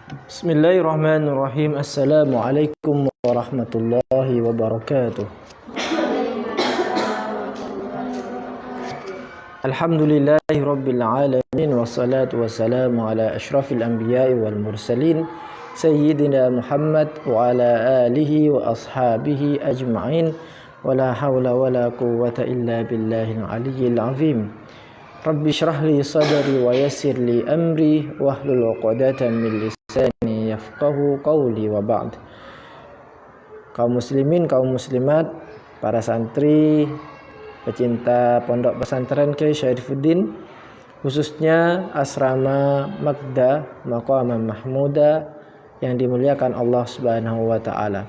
Bismillahirrahmanirrahim. Assalamualaikum warahmatullahi wabarakatuh. Alhamdulillahi rabbil alamin. Wassalatu wassalamu ala ashrafil anbiya'i wal mursalin Sayyidina Muhammad wa ala alihi wa ashabihi ajma'in. Wa la hawla wa la quwwata illa billahil aliyyil azim. Rabbi shrah li sadri wa yassir li amri wahlul 'uqdatam min lisani yafqahu qawli wa ba'd. Kaum muslimin, kaum muslimat, para santri, pecinta pondok pesantren Kyai Syarifuddin, khususnya asrama Magda Maqamah Mahmuda yang dimuliakan Allah Subhanahu wa taala.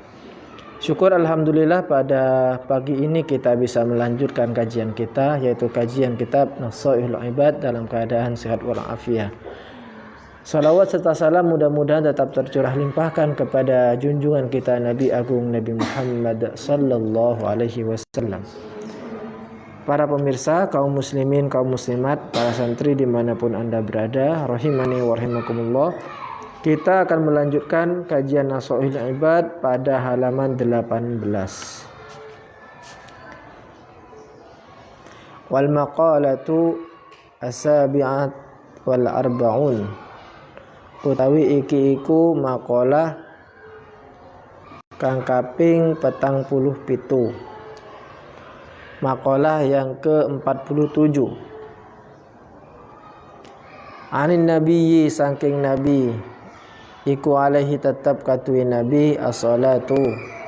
Syukur alhamdulillah pada pagi ini kita bisa melanjutkan kajian kita, yaitu kajian kitab Nasaihul Ibad dalam keadaan sehat walafiat. Salawat serta salam mudah-mudahan tetap tercurah limpahkan kepada junjungan kita Nabi Agung Nabi Muhammad sallallahu alaihi wasallam. Para pemirsa, kaum muslimin, kaum muslimat, para santri dimanapun Anda berada, rahimani wa rahimakumullah, kita akan melanjutkan kajian Nasaihul Ibad pada halaman 18. Wal maqalatu as-sabi'at wal arba'un. Utawi iki iku maqalah kang kaping 47. Maqalah yang ke-47. Anin nabiyyi saking nabi iku alaihi tetap katui nabi as-salatu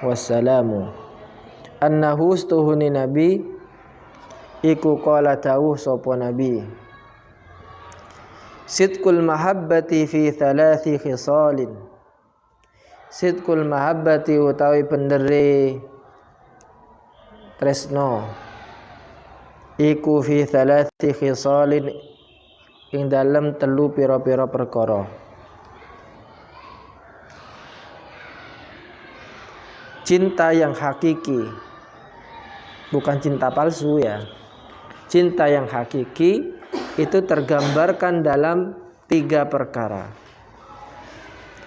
wassalamu annahu stuhuni nabi iku qala tawuh sapa nabi sidqul mahabbati fi thalathi khisalin. Sidqul mahabbati utawi bendere tresno iku fi thalathi khisalin ing dalem telu pira-pira perkara. Cinta yang hakiki, bukan cinta palsu ya. Cinta yang hakiki itu tergambarkan dalam 3 perkara.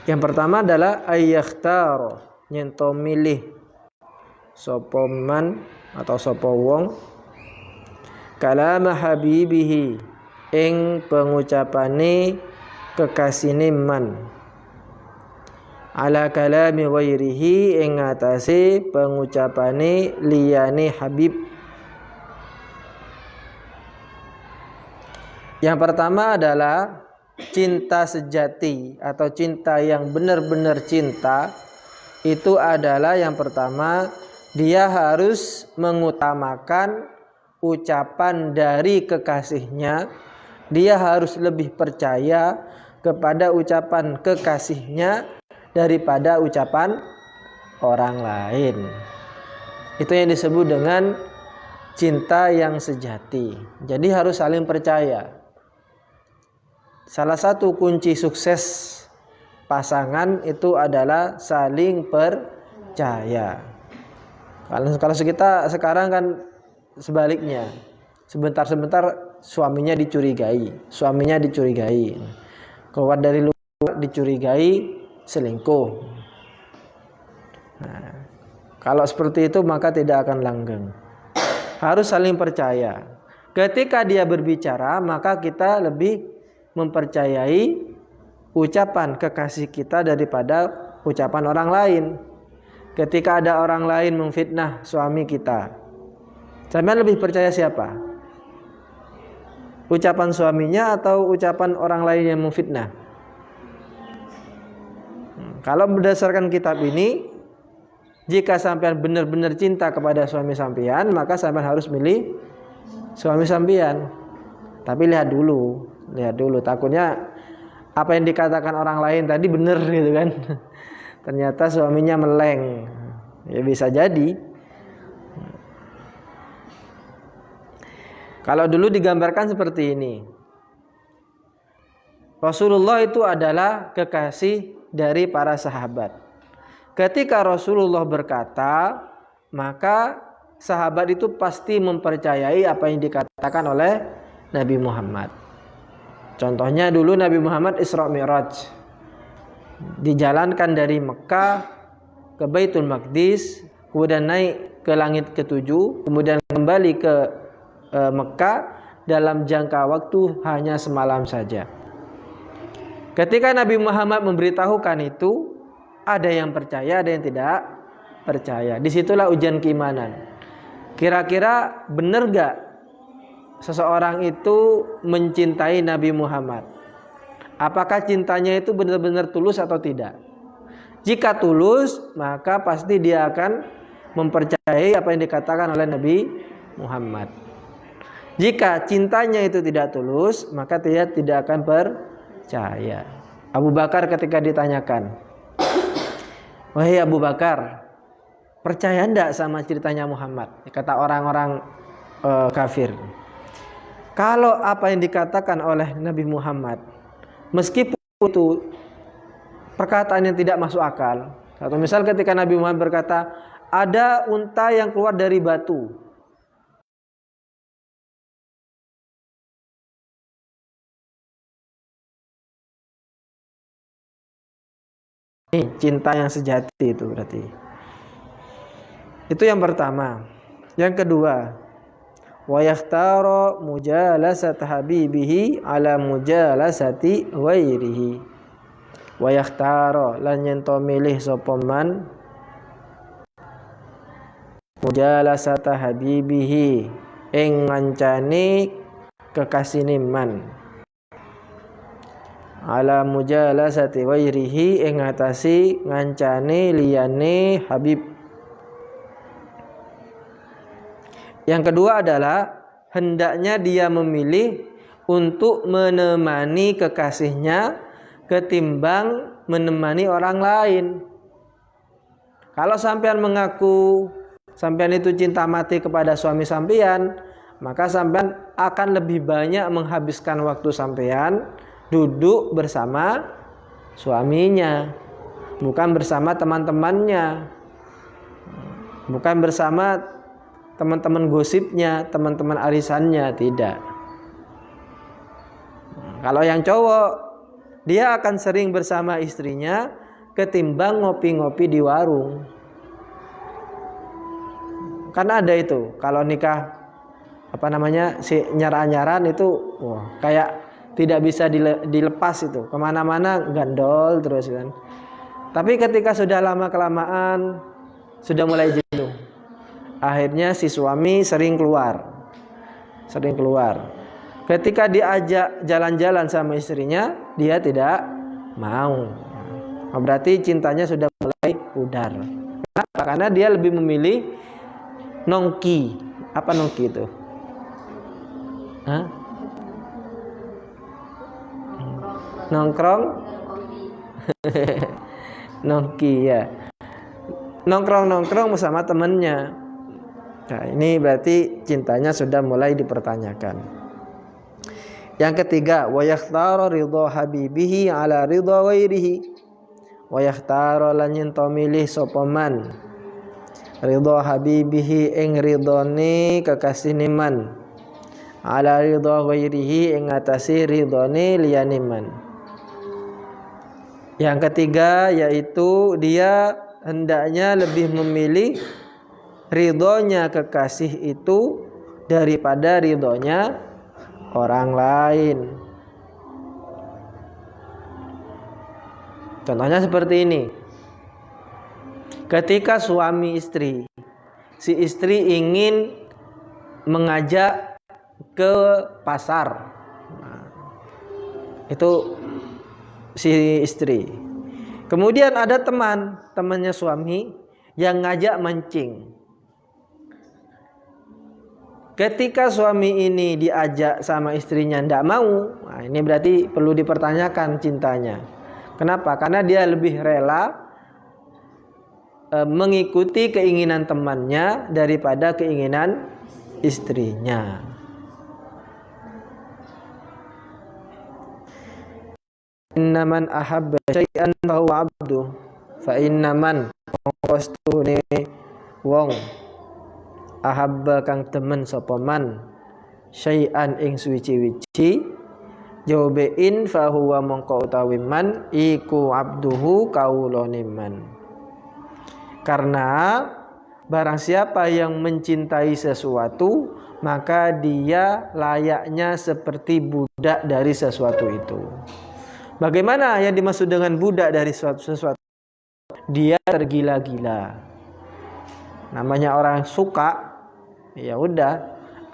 Yang pertama adalah ayyakhtaro, nyento milih sapa man atau sapa wong kalama habibihi ing pengucapane kekasine man ala kalami ghairihi ing atase pengucapane liyane habib. Yang pertama adalah cinta sejati atau cinta yang benar-benar cinta. Itu adalah yang pertama, dia harus mengutamakan ucapan dari kekasihnya. Dia harus lebih percaya kepada ucapan kekasihnya daripada ucapan orang lain. Itu yang disebut dengan cinta yang sejati. Jadi harus saling percaya. Salah satu kunci sukses pasangan itu adalah saling percaya. Kalau kita sekarang kan sebaliknya. Sebentar-sebentar suaminya dicurigai. Keluar dari luar dicurigai selingkuh. Nah, kalau seperti itu maka tidak akan langgeng. Harus saling percaya. Ketika dia berbicara maka kita lebih mempercayai ucapan kekasih kita daripada ucapan orang lain. Ketika ada orang lain memfitnah suami kita, sampean lebih percaya siapa? Ucapan suaminya atau ucapan orang lain yang memfitnah? Kalau berdasarkan kitab ini, jika sampean benar-benar cinta kepada suami sampean, maka sampean harus milih suami sampean. Tapi lihat dulu, takutnya apa yang dikatakan orang lain tadi benar gitu kan. Ternyata suaminya meleng. Ya bisa jadi. Kalau dulu digambarkan seperti ini. Rasulullah itu adalah kekasih dari para sahabat. Ketika Rasulullah berkata, maka sahabat itu pasti mempercayai apa yang dikatakan oleh Nabi Muhammad. Contohnya dulu Nabi Muhammad Isra Mi'raj. dijalankan dari Mekah ke Baitul Maqdis, kemudian naik ke langit ketujuh, kemudian kembali ke Mekah dalam jangka waktu hanya semalam saja. Ketika Nabi Muhammad memberitahukan itu, ada yang percaya, ada yang tidak percaya. Disitulah ujian keimanan. Kira-kira benar gak seseorang itu mencintai Nabi Muhammad? Apakah cintanya itu benar-benar tulus atau tidak? Jika tulus, maka pasti dia akan mempercayai apa yang dikatakan oleh Nabi Muhammad. Jika cintanya itu tidak tulus, maka dia tidak akan percaya. Abu Bakar ketika ditanyakan, wahai Abu Bakar, percaya enggak sama ceritanya Muhammad? Kata orang-orang kafir, kalau apa yang dikatakan oleh Nabi Muhammad, meskipun itu perkataan yang tidak masuk akal, atau misal ketika Nabi Muhammad berkata, ada unta yang keluar dari batu, ini cinta yang sejati itu berarti. Itu yang pertama. Yang kedua, wa yakhtara mujalasat habibihi ala mujalasati ghairihi. Wa yakhtara lan yen to milih sapa man mujalasat habibihi ing ngancani kekasine man ala mujalasati ghairihi ing ngatasi ngancani liyane habib. Yang kedua adalah hendaknya dia memilih untuk menemani kekasihnya ketimbang menemani orang lain. Kalau sampean mengaku sampean itu cinta mati kepada suami sampean, maka sampean akan lebih banyak menghabiskan waktu sampean duduk bersama suaminya, bukan bersama teman-temannya, bukan bersama teman-teman gosipnya, teman-teman arisannya, tidak. Kalau yang cowok, dia akan sering bersama istrinya ketimbang ngopi-ngopi di warung. Karena ada itu, kalau nikah si nyaran-nyaran itu, kayak tidak bisa dilepas itu, kemana-mana gandol terus kan. Tapi ketika sudah lama kelamaan, sudah mulai jenuh, akhirnya si suami sering keluar. Ketika diajak jalan-jalan sama istrinya, dia tidak mau. Berarti cintanya sudah mulai pudar. Kenapa? Karena dia lebih memilih nongki. Apa nongki itu? Nongkrong. Nongki ya. Nongkrong bersama temannya. Nah, ini berarti cintanya sudah mulai dipertanyakan. Yang ketiga, wa yakhtara ridha habibihi ala ridha ghairihi. Wa yakhtara lan yen to milih sapa man ridha habibihi ing ridhone kekasihne man ala ridha ghairihi ing atase ridhone liyane man. Yang ketiga yaitu dia hendaknya lebih memilih ridhonya kekasih itu daripada ridhonya orang lain. Contohnya seperti ini. Ketika suami istri, si istri ingin mengajak ke pasar, itu si istri. Kemudian ada temannya suami yang ngajak mancing. Ketika suami ini diajak sama istrinya tidak mau, nah ini berarti perlu dipertanyakan cintanya. Kenapa? Karena dia lebih rela mengikuti keinginan temannya daripada keinginan istrinya. Innaman ahabba syai'an fahuwa abduh fa innaman wastune wong ahabba kang temen sapa man syai'an ing suwi-wici Jawabe in fahuwa mongko utawi man iku abduhu kauloniman. Karena barang siapa yang mencintai sesuatu, maka dia layaknya seperti budak dari sesuatu itu. Bagaimana yang dimaksud dengan budak dari sesuatu? Dia tergila-gila. Namanya orang suka, ya udah,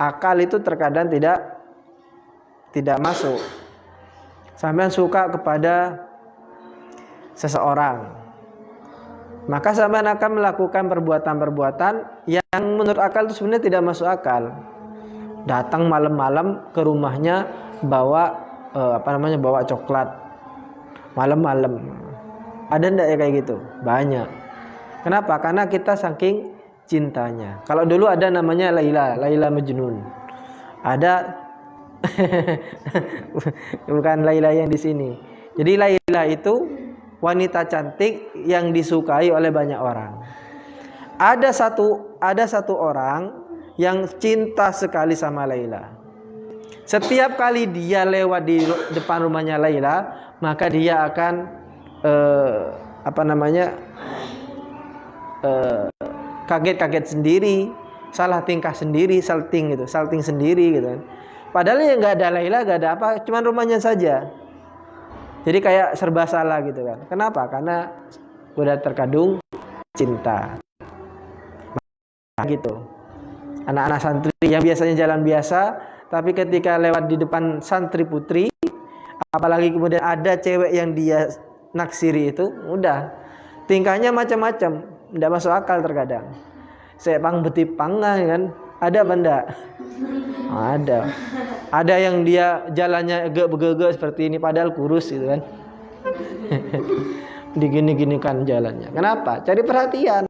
akal itu terkadang tidak masuk. Sampean suka kepada seseorang, maka sampean akan melakukan perbuatan-perbuatan yang menurut akal itu sebenarnya tidak masuk akal. Datang malam-malam ke rumahnya bawa bawa coklat malam-malam. Ada ndak ya kayak gitu? Banyak. Kenapa? Karena kita saking cintanya. Kalau dulu ada namanya Laila Majnun. Ada bukan Laila yang di sini. Jadi Laila itu wanita cantik yang disukai oleh banyak orang. Ada satu orang yang cinta sekali sama Laila. Setiap kali dia lewat di depan rumahnya Laila, maka dia akan kaget-kaget sendiri, salah tingkah sendiri, salting sendiri gitu kan. Padahal ya nggak ada Laila, nggak ada apa, cuman rumahnya saja. Jadi kayak serba salah gitu kan. Kenapa? Karena udah terkandung cinta. Gitu. Anak-anak santri yang biasanya jalan biasa, tapi ketika lewat di depan santri putri, apalagi kemudian ada cewek yang dia naksiri, itu udah tingkahnya macam-macam, tidak masuk akal terkadang. Sepang betipang kan, ada apa enggak? Ada yang dia jalannya begege seperti ini padahal kurus gitu kan. Digini-ginikan jalannya. Kenapa? Cari perhatian.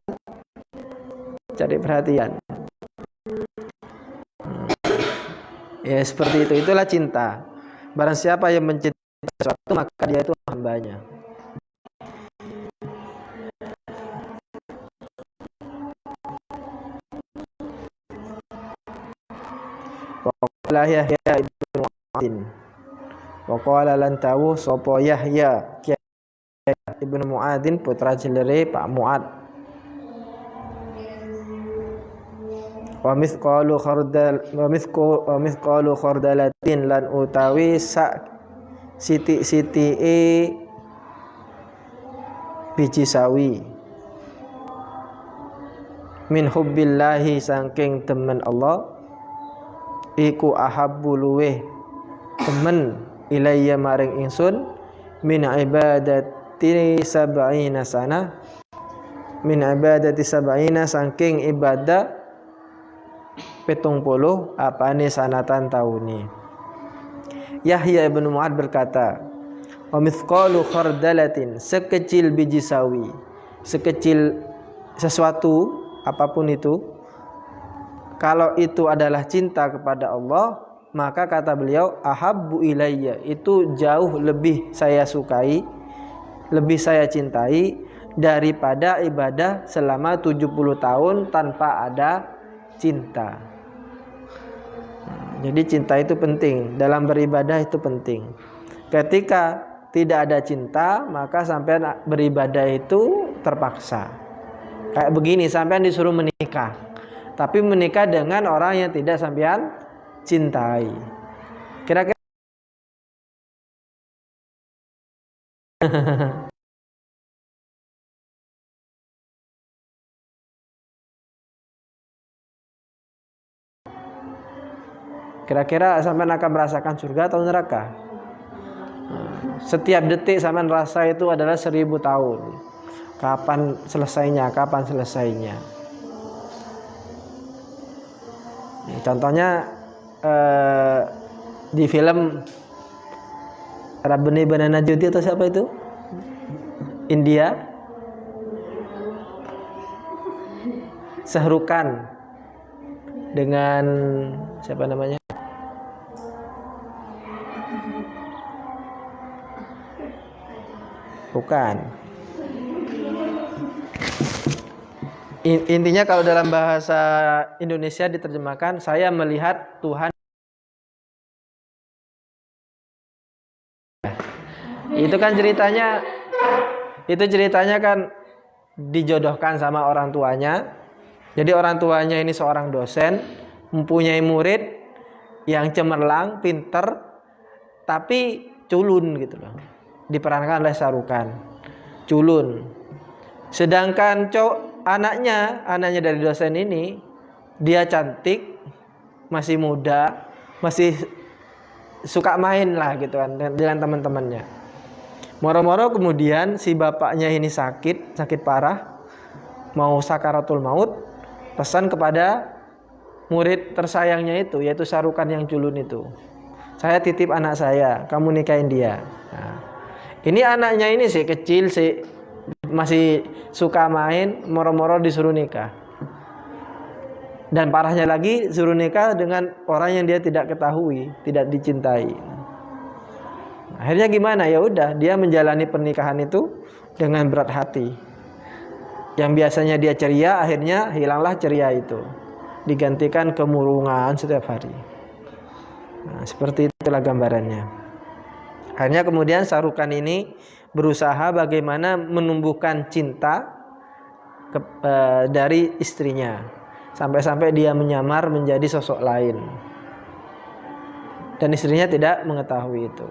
Ya seperti itu, itulah cinta. Barang siapa yang mencintai sesuatu, maka dia itu hambanya. Waqala Yahya ibnu Mu'adin. Waqala lan tawu sapa Yahya ibnu Mu'adin putra jelere Pak Mu'ad. Wa mithqalu khardalatin lan utawi sak siti-sitike biji sawi min hubbillahi saking temen Allah iku ahabbu luweh temen ilayya maring ingsun min ibadati sab'ina sana saking ibadah 70 apane sanatan tauni. Yahya ibnu Mu'ad berkata, wa mithqalu khardalatin, sekecil biji sawi, sekecil sesuatu apapun itu, kalau itu adalah cinta kepada Allah, maka kata beliau ahabbu ilayya, itu jauh lebih saya sukai, lebih saya cintai daripada ibadah selama 70 tahun tanpa ada cinta. Jadi cinta itu penting, dalam beribadah itu penting. Ketika tidak ada cinta, maka sampean beribadah itu terpaksa. Kayak begini, sampean disuruh menikah, tapi menikah dengan orang yang tidak sampean cintai. Kira-kira kira-kira sampean akan merasakan surga atau neraka? Setiap detik sampean rasa itu adalah 1000 tahun. Kapan selesainya? Contohnya di film Rabbani Banana Judi atau siapa itu? India. Sahrukan dengan siapa namanya? Bukan. Intinya kalau dalam bahasa Indonesia diterjemahkan, saya melihat Tuhan Itu kan ceritanya, kan dijodohkan sama orang tuanya. Jadi orang tuanya ini seorang dosen, mempunyai murid yang cemerlang, pinter, tapi culun gitu loh. Diperankan oleh Sarukan. Culun. Sedangkan anaknya dari dosen ini, dia cantik, masih muda, masih suka main lah gitu kan dengan teman-temannya. Moro-moro kemudian si bapaknya ini sakit parah, mau sakaratul maut, pesan kepada murid tersayangnya itu, yaitu Sarukan yang culun itu. Saya titip anak saya, kamu nikahin dia. Nah, ini anaknya ini sih kecil, sih masih suka main, moro-moro disuruh nikah. Dan parahnya lagi, suruh nikah dengan orang yang dia tidak ketahui, tidak dicintai. Akhirnya gimana? Ya udah, dia menjalani pernikahan itu dengan berat hati. Yang biasanya dia ceria, akhirnya hilanglah ceria itu, digantikan kemurungan setiap hari. Nah, seperti itulah gambarannya. Akhirnya kemudian Sarukan ini berusaha bagaimana menumbuhkan cinta dari istrinya, sampai-sampai dia menyamar menjadi sosok lain, dan istrinya tidak mengetahui itu.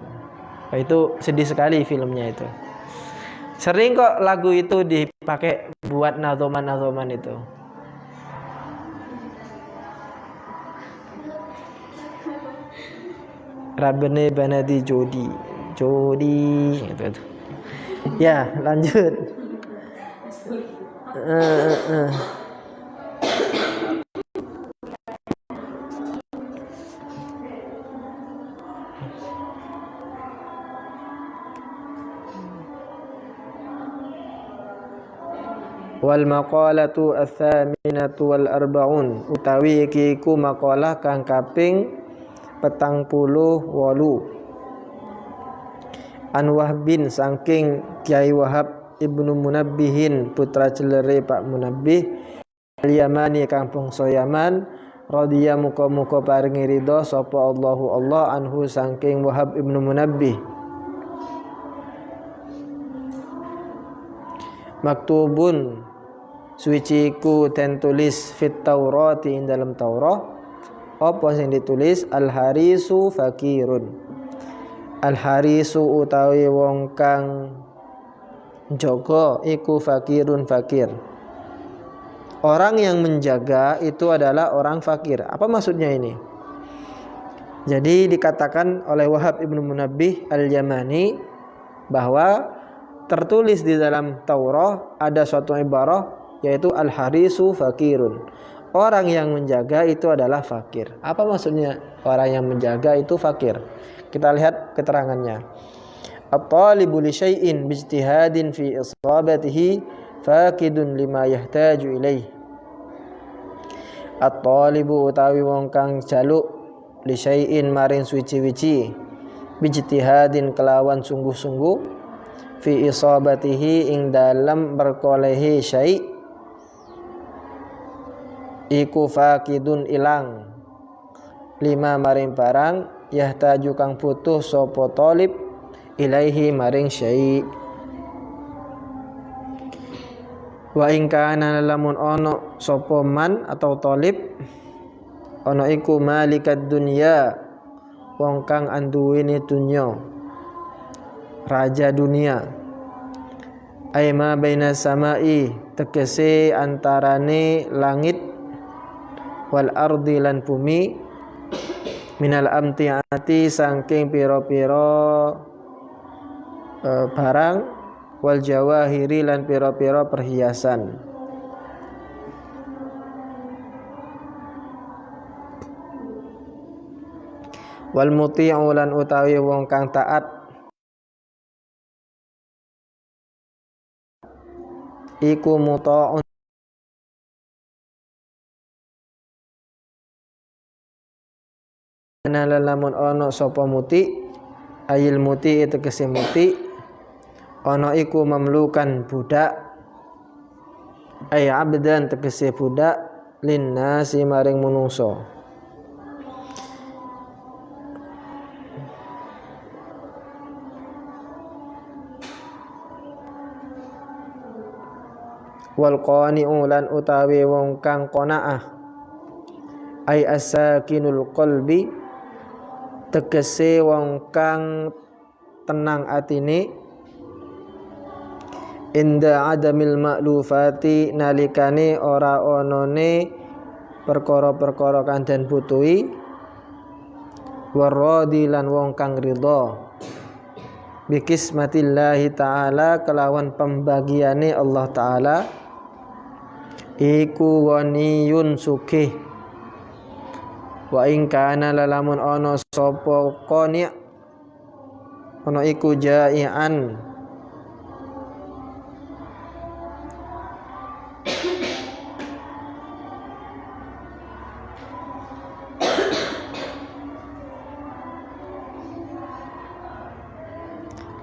Itu sedih sekali filmnya itu. Sering kok lagu itu dipakai buat nazoman itu. Rabbani banadi Jodi itu. Ya, lanjut. Wal maqalatu ats-tsaminatu wal arba'un, utawi iki ku maqalah kang kaping 48. An Wahbin saking Kiai Wahab Ibnu Munabbihin putra celere Pak Munabbih al-Yamani kang bangsa Yaman, radhiya muga-muga paringi ridha sapa Allahu Allah anhu saking Wahab Ibnu Munabbih. Maktubun suci ku den tulis fit Taurati ing dalam Taurat, apa sing ditulis al-harisu fakirun. Al-harisu utawi wong kang jaga iku fakirun fakir. Orang yang menjaga itu adalah orang fakir. Apa maksudnya ini? Jadi dikatakan oleh Wahab Ibnu Munabbih al-Yamani bahwa tertulis di dalam Taurat ada suatu ibarah, yaitu al-harisu fakirun. Orang yang menjaga itu adalah fakir. Apa maksudnya orang yang menjaga itu fakir? Kita lihat keterangannya. At-talibu li syai'in bijtihadin fi isabatihi fakidun lima yahtaju ilaih. At-talibu utawi wong kang jaluk li syai'in maring suci-wici bijtihadin kelawan sungguh-sungguh fi isabatihi ing dalam berkolehi syai' iku fakidun ilang lima maring barang yahtaju kang butuh sapa talib ilaihi maring syai'. Wa ing kana lamun ono sapa man atau talib ono iku malikad dunya wong kang anduweni dunya, raja dunia. Aima baina samai tegese antarane langit wal ardi lan bumi, minal amtiati saking pira-pira barang, wal jawahiri lan pira-pira perhiasan. Wal muti'u lan utawi wong kang taat iku muta'un ana lamun ono sapa muti, ayil muti itu kese muti ono iku mamlukan budak, ay abdan tegese budak linnasi maring manungsa. Wal qani'u lan utawi wong kang qanaah ai asakinul qalbi tegese wong kang tenang atine inda adamil ma'lufati nalikane ora onone perkara-perkara kang den butuhi waradi lan wong kang ridha bikismatillahi ta'ala kelawan pembagiane Allah ta'ala iku ghaniyun sugih wa in kana lalamun ana sapa qani' ana iku jai'an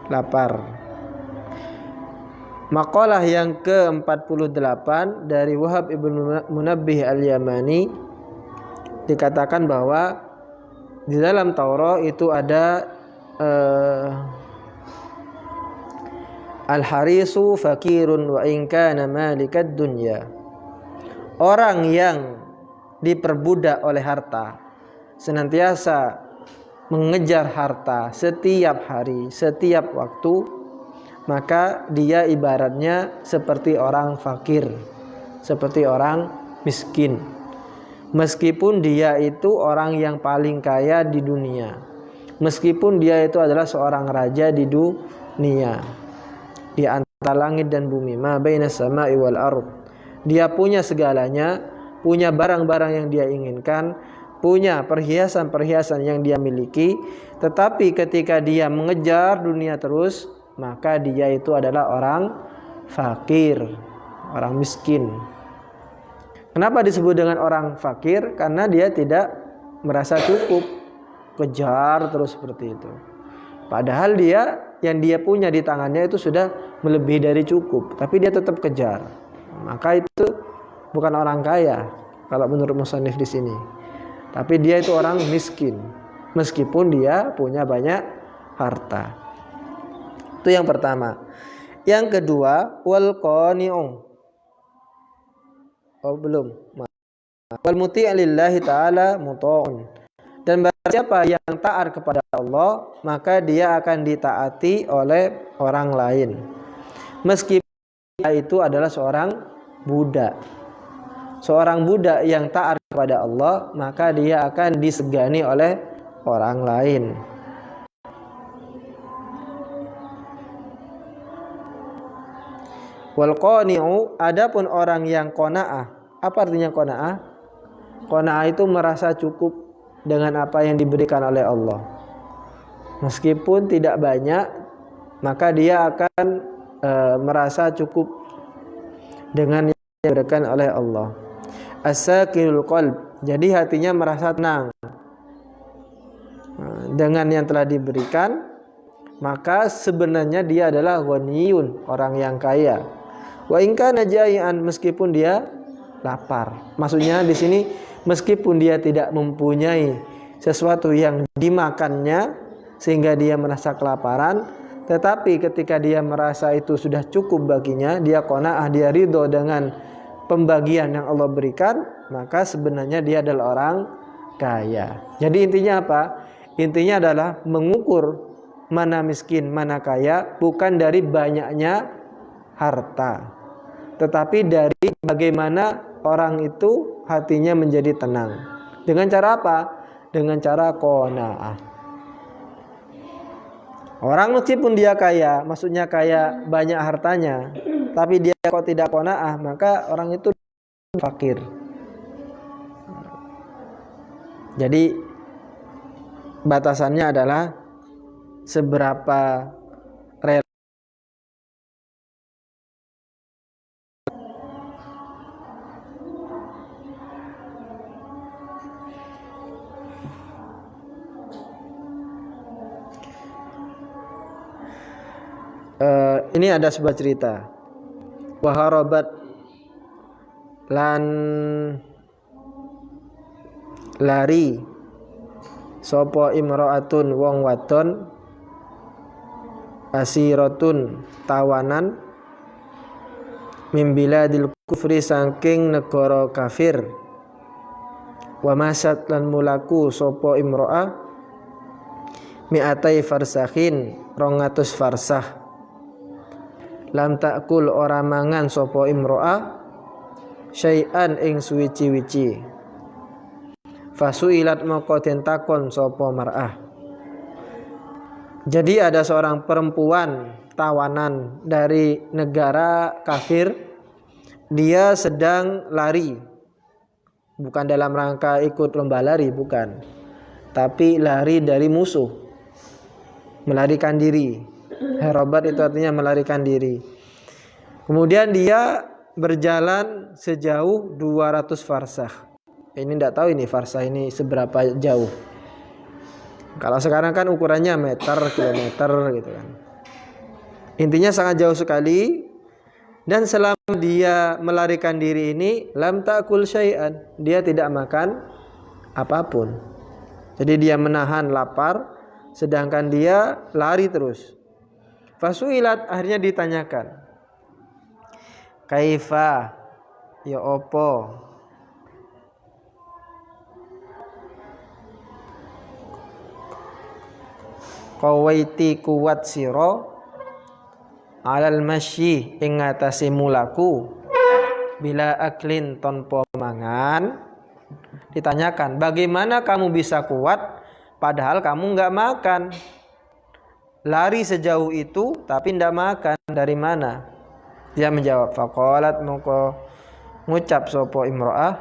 lapar. Maqalah yang ke-48 dari Wahab ibn Munabbih al-Yamani dikatakan bahwa di dalam Taurat itu ada al-harisu fakirun wa in kana malikad dunya. Orang yang diperbudak oleh harta senantiasa mengejar harta setiap hari, setiap waktu, maka dia ibaratnya seperti orang fakir, seperti orang miskin. Meskipun dia itu orang yang paling kaya di dunia, meskipun dia itu adalah seorang raja di dunia, di antara langit dan bumi, ma bainas sama'i wal ardh. Dia punya segalanya, punya barang-barang yang dia inginkan, punya perhiasan-perhiasan yang dia miliki, tetapi ketika dia mengejar dunia terus, maka dia itu adalah orang fakir, orang miskin. Kenapa disebut dengan orang fakir? Karena dia tidak merasa cukup, kejar terus seperti itu. Padahal dia yang dia punya di tangannya itu sudah melebihi dari cukup, tapi dia tetap kejar. Maka itu bukan orang kaya kalau menurut musannif di sini. Tapi dia itu orang miskin, meskipun dia punya banyak harta. Itu yang pertama. Yang kedua, wal qani'u. Oh belum. Wal muti'u lillahi ta'ala muta'un. Dan barang siapa yang taat kepada Allah, maka dia akan ditaati oleh orang lain. Meskipun dia itu adalah seorang budak. Seorang budak yang taat kepada Allah, maka dia akan disegani oleh orang lain. Wal qani'u, adapun orang yang qanaah. Apa artinya qanaah? Qanaah itu merasa cukup dengan apa yang diberikan oleh Allah. Meskipun tidak banyak, maka dia akan merasa cukup dengan yang diberikan oleh Allah. As-sakinul qalb, jadi hatinya merasa tenang dengan yang telah diberikan, maka sebenarnya dia adalah ghaniyun, orang yang kaya. Wa in kana jai'an, meskipun dia lapar. Maksudnya di sini meskipun dia tidak mempunyai sesuatu yang dimakannya sehingga dia merasa kelaparan, tetapi ketika dia merasa itu sudah cukup baginya, dia qanaah, dia ridho dengan pembagian yang Allah berikan, maka sebenarnya dia adalah orang kaya. Jadi intinya apa? Intinya adalah mengukur mana miskin, mana kaya, bukan dari banyaknya harta, tetapi dari bagaimana orang itu hatinya menjadi tenang. Dengan cara apa? Dengan cara qanaah. Orang meskipun dia kaya, maksudnya kaya banyak hartanya, tapi dia kok tidak qanaah, maka orang itu fakir. Jadi batasannya adalah seberapa rela ini ada sebuah cerita. Waharabat lan lari sapa imraatun wong wadon asiratun tawanan min biladil kufri saking negara kafir. Wa masat lan mulaku sapa imro'ah mi'atai farsakhin 200 farsah. Lam takul ora mangan sapa imro'ah syai'an ing suwici-wici. Fasuilat moko den takon sapa mar'ah. Jadi ada seorang perempuan tawanan dari negara kafir, dia sedang lari. Bukan dalam rangka ikut lomba lari, bukan. Tapi lari dari musuh. Melarikan diri. Harabat itu artinya melarikan diri. Kemudian dia berjalan sejauh 200 farsah. Ini tidak tahu ini farsah ini seberapa jauh. Kalau sekarang kan ukurannya meter, kilometer gitu kan. Intinya sangat jauh sekali. Dan selama dia melarikan diri ini, lam ta'kul syai'an, dia tidak makan apapun. Jadi dia menahan lapar, sedangkan dia lari terus. Fasuilat, akhirnya ditanyakan, kaifa, ya opo, qawaiti kuwat siro alal masyi ing ngatasi mulaku bila aklin tanpa mangan. Ditanyakan, bagaimana kamu bisa kuat padahal kamu enggak makan? Lari sejauh itu tapi enggak makan, dari mana? Dia menjawab, faqalat, moko ngucap sapa imro'ah,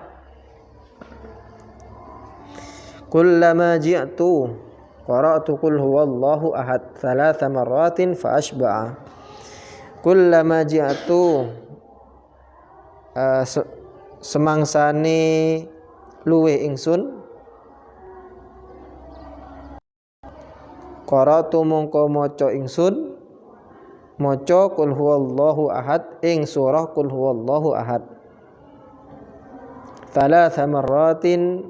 kullama ji'tu qara'tu qul huwallahu ahad 3 marratin fa ashba'a. Kullama ji'tu semangsane luwe ingsun, qara'tu mongko maca ingsun maca qul huwallahu ahad ing surah qul huwallahu ahad 3 marratin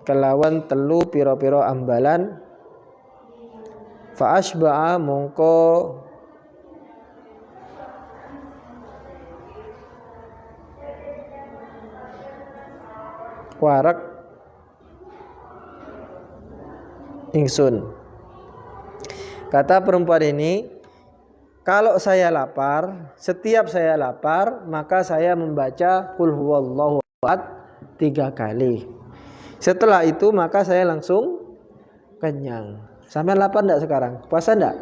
kelawan 3 pira-pira ambalan. Fa asba'a mongko warak ingsun. Kata perempuan ini, kalau saya lapar, setiap saya lapar, maka saya membaca qul huwallahu ahad 3 kali. Setelah itu maka saya langsung kenyang. Sampai lapar enggak sekarang? Puasa enggak?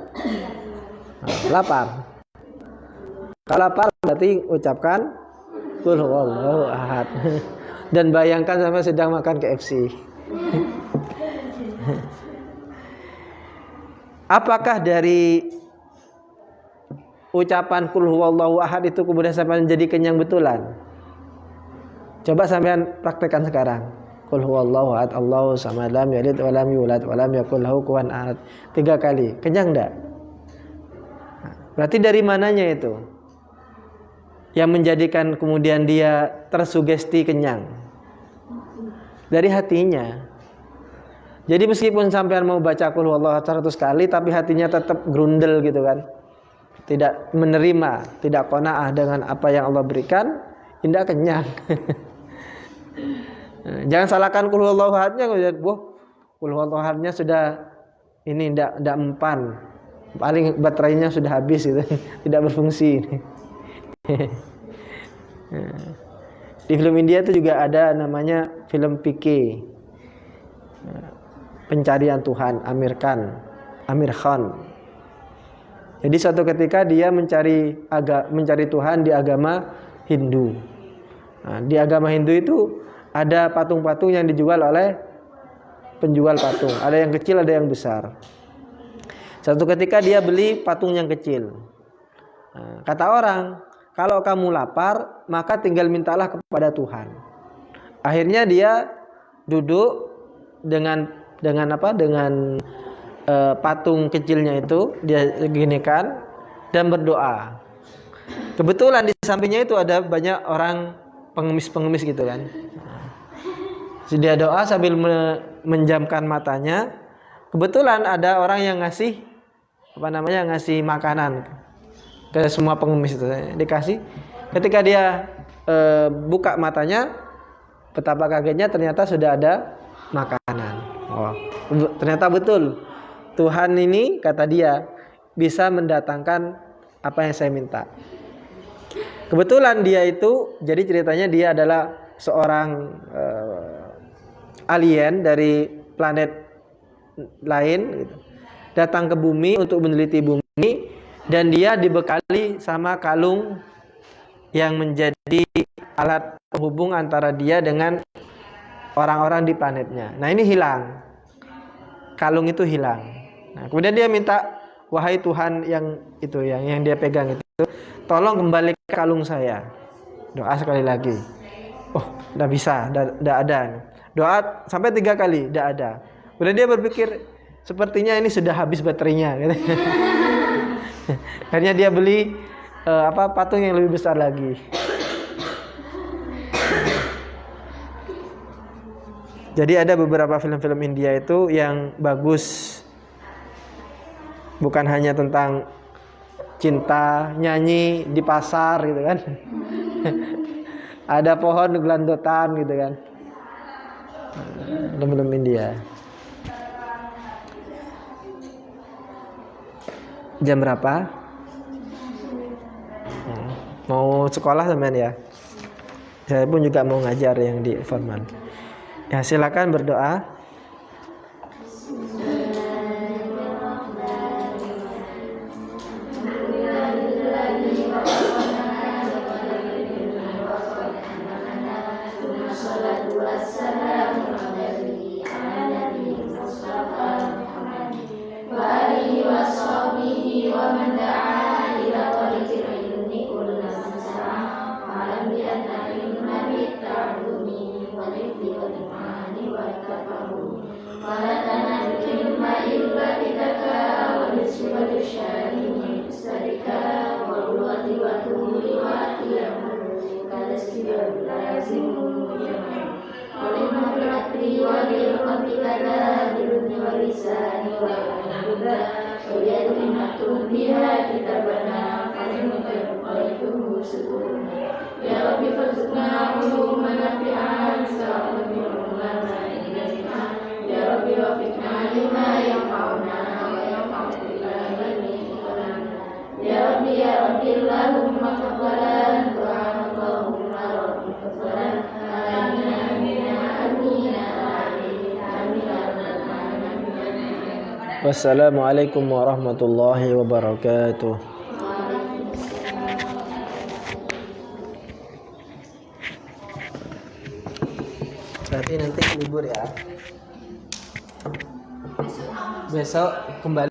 Lapar. Kalau lapar berarti ucapkan qul huwallahu ahad. Dan bayangkan sama sedang makan KFC. Apakah dari ucapan qul huwallahu ahad itu kemudian sampai menjadi kenyang betulan? Coba sampean praktekkan sekarang. Qul huwallahu ahad, Allahu samad, lam yalid wa lam yulad wa lam yakul lahu kufuwan ahad 3 kali. Kenyang enggak? Berarti dari mananya itu yang menjadikan kemudian dia tersugesti kenyang? Dari hatinya. Jadi meskipun sampean mau baca qul huwallahu ahad 100 kali, tapi hatinya tetap grundel gitu kan, tidak menerima, tidak qanaah dengan apa yang Allah berikan, tidak kenyang. Jangan salahkan qul huwallahu ahadnya, qul huwallahu ahadnya sudah ini tidak mempan, paling baterainya sudah habis gitu, tidak berfungsi. Di film India itu juga ada namanya film PK, Pencarian Tuhan, Amir Khan. Jadi suatu ketika dia mencari Tuhan di agama Hindu. Nah, di agama Hindu itu ada patung-patung yang dijual oleh penjual patung. Ada yang kecil, ada yang besar. Suatu ketika dia beli patung yang kecil. Nah, kata orang, kalau kamu lapar, maka tinggal mintalah kepada Tuhan. Akhirnya dia duduk dengan patung kecilnya itu dia ginikan dan berdoa. Kebetulan di sampingnya itu ada banyak orang pengemis-pengemis gitu kan. Dia doa sambil menjamkan matanya. Kebetulan ada orang yang ngasih makanan. ke semua pengemis itu dikasih. Ketika dia buka matanya, betapa kagetnya ternyata sudah ada makanan. Oh, ternyata betul Tuhan ini, kata dia, bisa mendatangkan apa yang saya minta. Kebetulan dia itu, jadi ceritanya dia adalah seorang alien dari planet lain gitu, datang ke bumi untuk meneliti bumi, dan dia dibekali sama kalung yang menjadi alat penghubung antara dia dengan orang-orang di planetnya. Nah, ini hilang, kalung itu hilang. Nah, kemudian dia minta, wahai Tuhan yang itu, yang dia pegang itu, tolong kembali kalung saya. Doa sekali lagi. Oh, udah bisa, udah ada. Doa sampai 3 kali, udah ada. Kemudian dia berpikir, sepertinya ini sudah habis baterainya. Akhirnya dia beli patung yang lebih besar lagi. Jadi ada beberapa film-film India itu yang bagus, bukan hanya tentang cinta, nyanyi di pasar gitu kan. Ada pohon gelandotan gitu kan. Film-film India. Jam berapa? Mau sekolah teman ya? Saya pun juga mau ngajar yang di formal. Ya, silakan berdoa. Wassalamualaikum warahmatullahi wabarakatuh. Berarti nanti libur ya. Besok kembali.